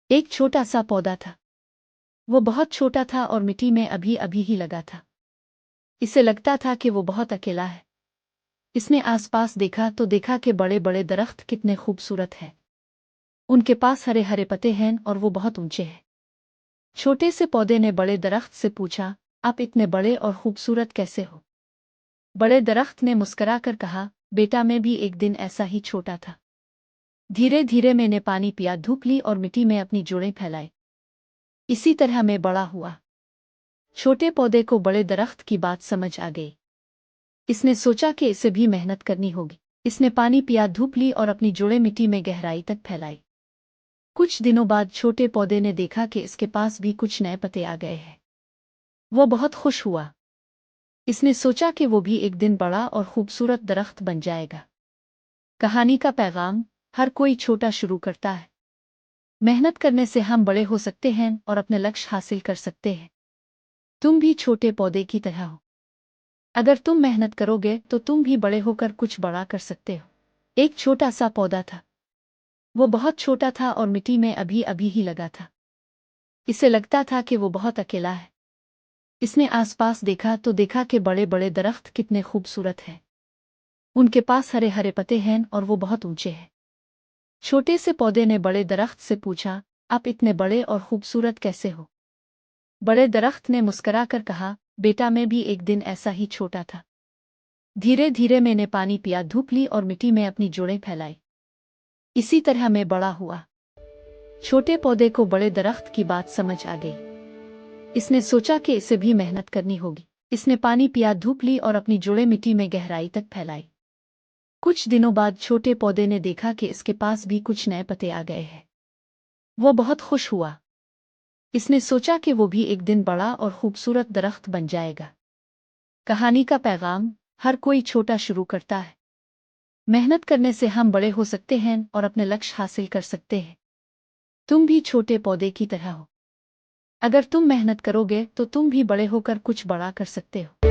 ایک چھوٹا سا پودا تھا۔ وہ بہت چھوٹا تھا اور مٹی میں ابھی ابھی ہی لگا تھا۔ اسے لگتا تھا کہ وہ بہت اکیلا ہے۔ اس نے آس پاس دیکھا تو دیکھا کہ بڑے بڑے درخت کتنے خوبصورت ہیں۔ ان کے پاس ہرے ہرے پتے ہیں اور وہ بہت اونچے ہیں۔ چھوٹے سے پودے نے بڑے درخت سے پوچھا، آپ اتنے بڑے اور خوبصورت کیسے ہو؟ بڑے درخت نے مسکرا کر کہا، بیٹا میں بھی ایک دن ایسا ہی چھوٹا تھا۔ دھیرے دھیرے میں نے پانی پیا، دھوپ لی اور مٹی میں اپنی جڑیں پھیلائی۔ اسی طرح میں بڑا ہوا۔ چھوٹے پودے کو بڑے درخت کی بات سمجھ آ گئی۔ اس نے سوچا کہ اسے بھی محنت کرنی ہوگی۔ اس نے پانی پیا، دھوپ لی اور اپنی جڑیں مٹی میں گہرائی تک پھیلائی۔ کچھ دنوں بعد چھوٹے پودے نے دیکھا کہ اس کے پاس بھی کچھ نئے پتے آ گئے ہیں۔ وہ بہت خوش ہوا۔ اس نے سوچا کہ وہ بھی ایک دن بڑا اور خوبصورت درخت بن جائے گا۔ کہانی کا پیغام: ہر کوئی چھوٹا شروع کرتا ہے۔ محنت کرنے سے ہم بڑے ہو سکتے ہیں اور اپنے لکش حاصل کر سکتے ہیں۔ تم بھی چھوٹے پودے کی طرح ہو۔ اگر تم محنت کرو گے تو تم بھی بڑے ہو کر کچھ بڑا کر سکتے ہو۔ ایک چھوٹا سا پودا تھا۔ وہ بہت چھوٹا تھا اور مٹی میں ابھی ابھی ہی لگا تھا۔ اسے لگتا تھا کہ وہ بہت اکیلا ہے۔ اس نے آس پاس دیکھا تو دیکھا کہ بڑے بڑے درخت کتنے خوبصورت ہیں۔ ان کے پاس ہرے ہرے پتے ہیں اور وہ بہت اونچے ہیں۔ چھوٹے سے پودے نے بڑے درخت سے پوچھا، آپ اتنے بڑے اور خوبصورت کیسے ہو؟ بڑے درخت نے مسکرا کر کہا، بیٹا میں بھی ایک دن ایسا ہی چھوٹا تھا۔ دھیرے دھیرے میں نے پانی پیا، دھوپ لی اور مٹی میں اپنی جڑیں پھیلائی۔ اسی طرح میں بڑا ہوا۔ چھوٹے پودے کو بڑے درخت کی بات سمجھ آ گئی۔ اس نے سوچا کہ اسے بھی محنت کرنی ہوگی۔ اس نے پانی پیا، دھوپ لی اور اپنی جڑیں مٹی میں گہرائی تک پھیلائی۔ کچھ دنوں بعد چھوٹے پودے نے دیکھا کہ اس کے پاس بھی کچھ نئے پتے آ گئے ہیں۔ وہ بہت خوش ہوا۔ اس نے سوچا کہ وہ بھی ایک دن بڑا اور خوبصورت درخت بن جائے گا۔ کہانی کا پیغام: ہر کوئی چھوٹا شروع کرتا ہے۔ محنت کرنے سے ہم بڑے ہو سکتے ہیں اور اپنے لکش حاصل کر سکتے ہیں۔ تم بھی چھوٹے پودے کی طرح ہو۔ اگر تم محنت کرو گے تو تم بھی بڑے ہو کر کچھ بڑا کر سکتے ہو۔